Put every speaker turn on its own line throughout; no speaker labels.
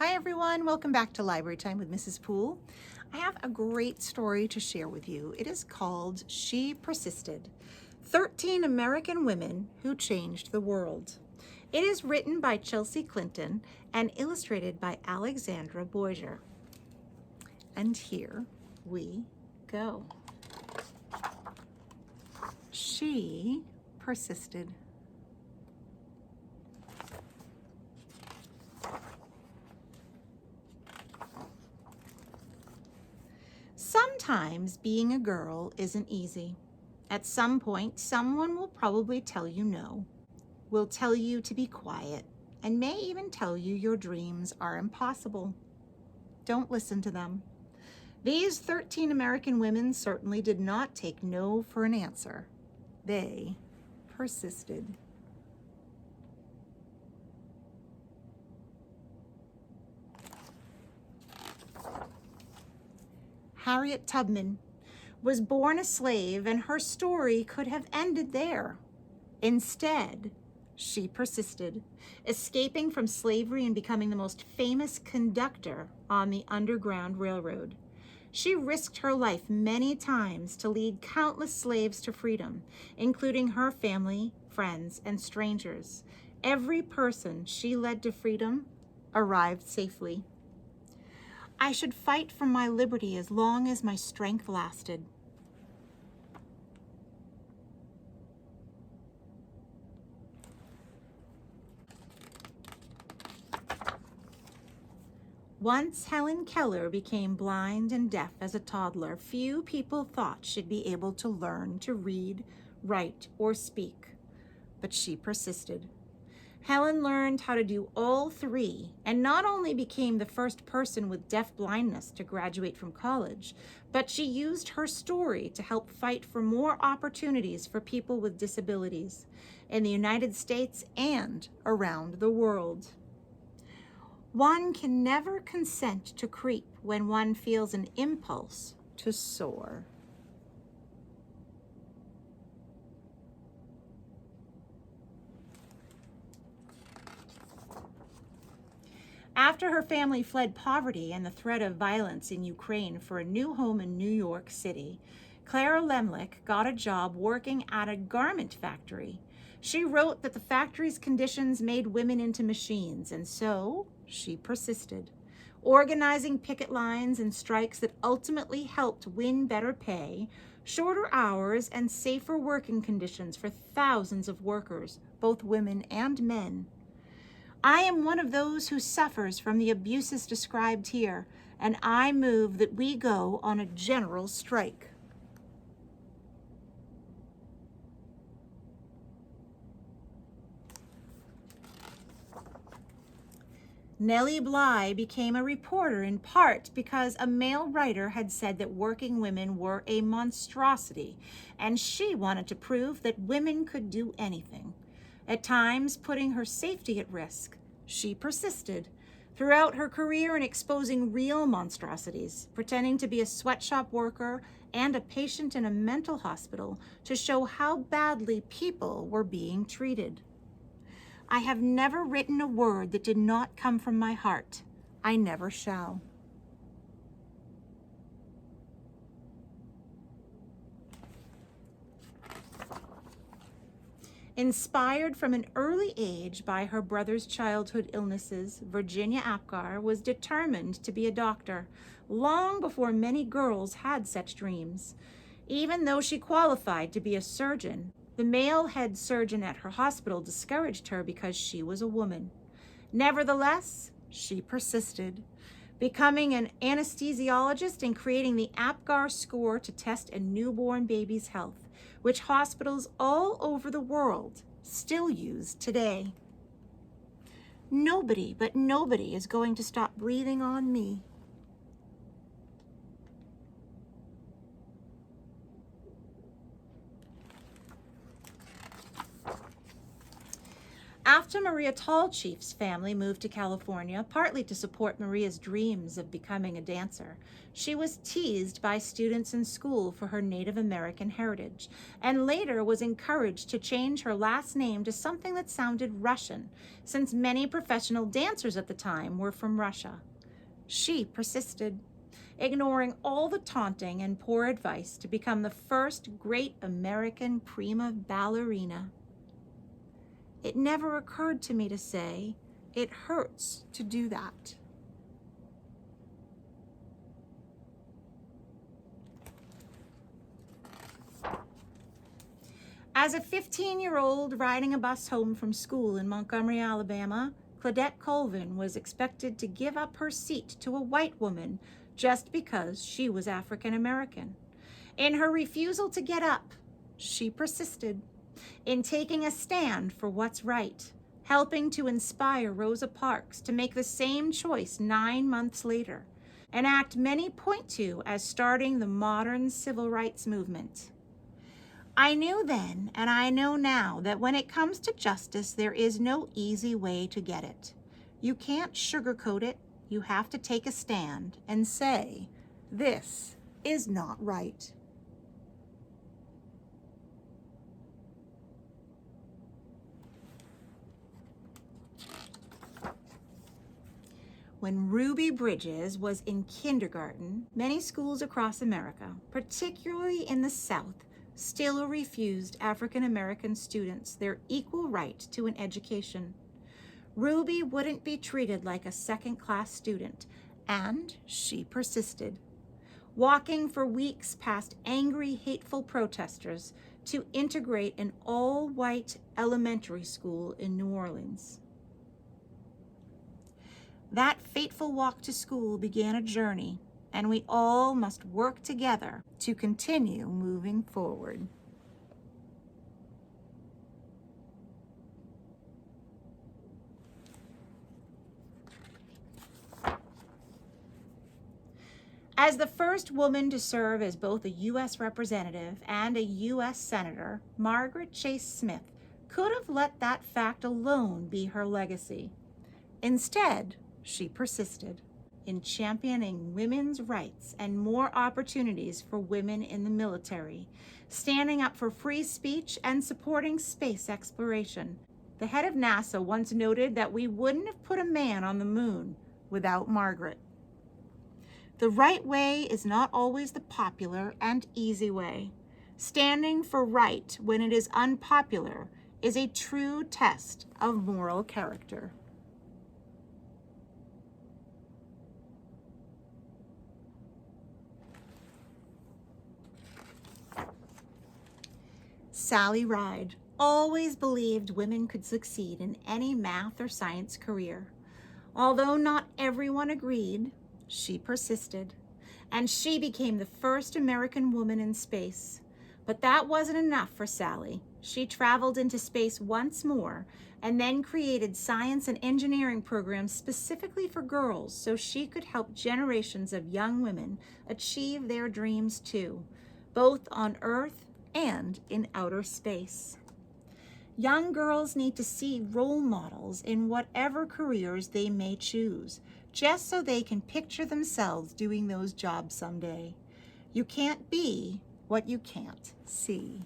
Hi everyone, welcome back to Library Time with Mrs. Poole. I have a great story to share with you. It is called She Persisted, 13 American Women Who Changed the World. It is written by Chelsea Clinton and illustrated by Alexandra Boiger. And here we go. She persisted. Sometimes being a girl isn't easy. At some point, someone will probably tell you no, will tell you to be quiet, and may even tell you your dreams are impossible. Don't listen to them. These 13 American women certainly did not take no for an answer. They persisted. Harriet Tubman was born a slave, and her story could have ended there. Instead, she persisted, escaping from slavery and becoming the most famous conductor on the Underground Railroad. She risked her life many times to lead countless slaves to freedom, including her family, friends, and strangers. Every person she led to freedom arrived safely. I should fight for my liberty as long as my strength lasted. Once Helen Keller became blind and deaf as a toddler, few people thought she'd be able to learn to read, write, or speak. But she persisted. Helen learned how to do all three and not only became the first person with deaf blindness to graduate from college, but she used her story to help fight for more opportunities for people with disabilities in the United States and around the world. One can never consent to creep when one feels an impulse to soar. After her family fled poverty and the threat of violence in Ukraine for a new home in New York City, Clara Lemlich got a job working at a garment factory. She wrote that the factory's conditions made women into machines, and so she persisted, organizing picket lines and strikes that ultimately helped win better pay, shorter hours, and safer working conditions for thousands of workers, both women and men. I am one of those who suffers from the abuses described here, and I move that we go on a general strike. Nellie Bly became a reporter in part because a male writer had said that working women were a monstrosity, and she wanted to prove that women could do anything. At times putting her safety at risk, she persisted throughout her career in exposing real monstrosities, pretending to be a sweatshop worker and a patient in a mental hospital to show how badly people were being treated. I have never written a word that did not come from my heart. I never shall. Inspired from an early age by her brother's childhood illnesses, Virginia Apgar was determined to be a doctor, long before many girls had such dreams. Even though she qualified to be a surgeon, the male head surgeon at her hospital discouraged her because she was a woman. Nevertheless, she persisted, becoming an anesthesiologist and creating the Apgar score to test a newborn baby's health, which hospitals all over the world still use today. Nobody, but nobody, is going to stop breathing on me. After Maria Tallchief's family moved to California, partly to support Maria's dreams of becoming a dancer, she was teased by students in school for her Native American heritage, and later was encouraged to change her last name to something that sounded Russian, since many professional dancers at the time were from Russia. She persisted, ignoring all the taunting and poor advice to become the first great American prima ballerina. It never occurred to me to say, it hurts to do that. As a 15-year-old riding a bus home from school in Montgomery, Alabama, Claudette Colvin was expected to give up her seat to a white woman just because she was African American. In her refusal to get up, she persisted in taking a stand for what's right, helping to inspire Rosa Parks to make the same choice 9 months later, an act many point to as starting the modern civil rights movement. I knew then, and I know now, that when it comes to justice, there is no easy way to get it. You can't sugarcoat it. You have to take a stand and say, this is not right. When Ruby Bridges was in kindergarten, many schools across America, particularly in the South, still refused African American students their equal right to an education. Ruby wouldn't be treated like a second-class student, and she persisted, walking for weeks past angry, hateful protesters to integrate an all-white elementary school in New Orleans. That fateful walk to school began a journey, and we all must work together to continue moving forward. As the first woman to serve as both a U.S. representative and a U.S. senator, Margaret Chase Smith could have let that fact alone be her legacy. Instead, she persisted in championing women's rights and more opportunities for women in the military, standing up for free speech and supporting space exploration. The head of NASA once noted that we wouldn't have put a man on the moon without Margaret. The right way is not always the popular and easy way. Standing for right when it is unpopular is a true test of moral character. Sally Ride always believed women could succeed in any math or science career. Although not everyone agreed, she persisted, and she became the first American woman in space. But that wasn't enough for Sally. She traveled into space once more and then created science and engineering programs specifically for girls so she could help generations of young women achieve their dreams too, both on Earth and in outer space. Young girls need to see role models in whatever careers they may choose, just so they can picture themselves doing those jobs someday. You can't be what you can't see.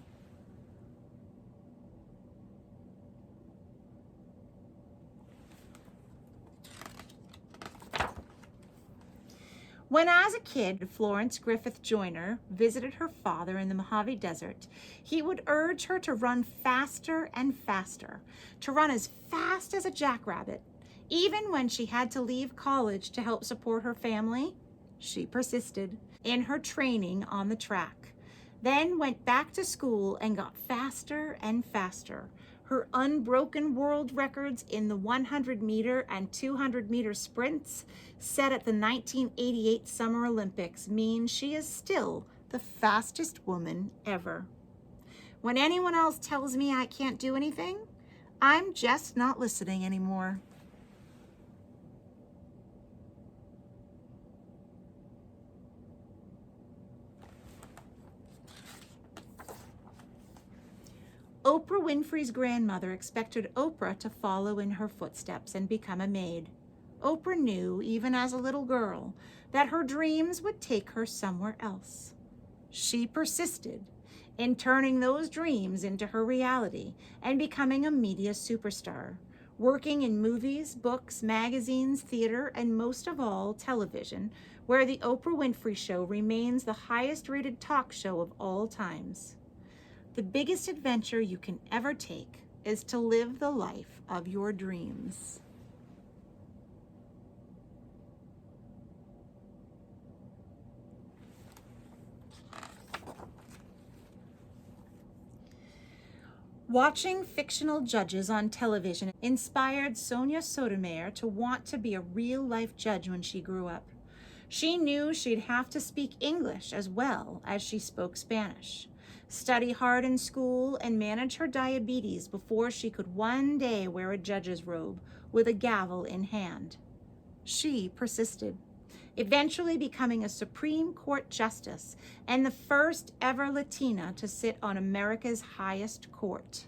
When as a kid, Florence Griffith Joyner visited her father in the Mojave Desert, he would urge her to run faster and faster, to run as fast as a jackrabbit. Even when she had to leave college to help support her family, she persisted in her training on the track, then went back to school and got faster and faster. Her unbroken world records in the 100-meter and 200-meter sprints set at the 1988 Summer Olympics mean she is still the fastest woman ever. When anyone else tells me I can't do anything, I'm just not listening anymore. Oprah Winfrey's grandmother expected Oprah to follow in her footsteps and become a maid. Oprah knew, even as a little girl, that her dreams would take her somewhere else. She persisted in turning those dreams into her reality and becoming a media superstar, working in movies, books, magazines, theater, and most of all, television, where The Oprah Winfrey Show remains the highest-rated talk show of all times. The biggest adventure you can ever take is to live the life of your dreams. Watching fictional judges on television inspired Sonia Sotomayor to want to be a real-life judge when she grew up. She knew she'd have to speak English as well as she spoke Spanish, study hard in school, and manage her diabetes before she could one day wear a judge's robe with a gavel in hand. She persisted, eventually becoming a Supreme Court justice and the first ever Latina to sit on America's highest court.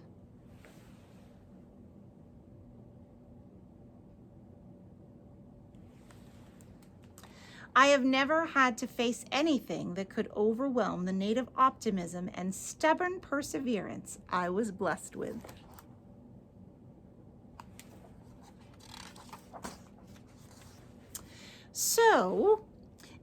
I have never had to face anything that could overwhelm the native optimism and stubborn perseverance I was blessed with. So,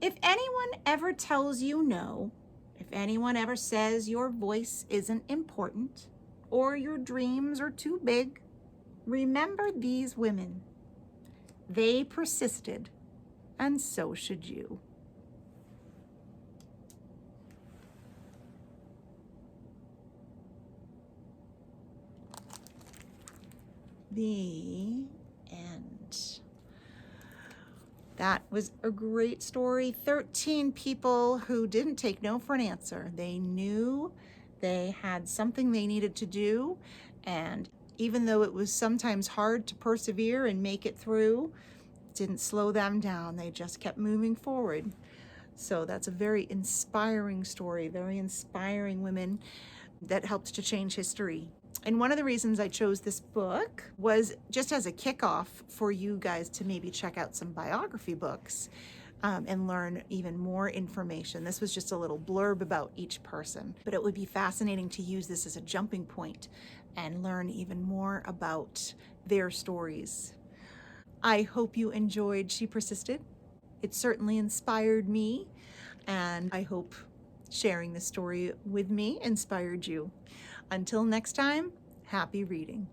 if anyone ever tells you no, if anyone ever says your voice isn't important or your dreams are too big, remember these women. They persisted, and so should you. The end. That was a great story. 13 people who didn't take no for an answer. They knew they had something they needed to do, and even though it was sometimes hard to persevere and make it through, it didn't slow them down. They just kept moving forward. So that's a very inspiring story, very inspiring women that helped to change history. And one of the reasons I chose this book was just as a kickoff for you guys to maybe check out some biography books and learn even more information. This was just a little blurb about each person, but it would be fascinating to use this as a jumping point and learn even more about their stories. I hope you enjoyed She Persisted. It certainly inspired me, and I hope sharing this story with me inspired you. Until next time, happy reading.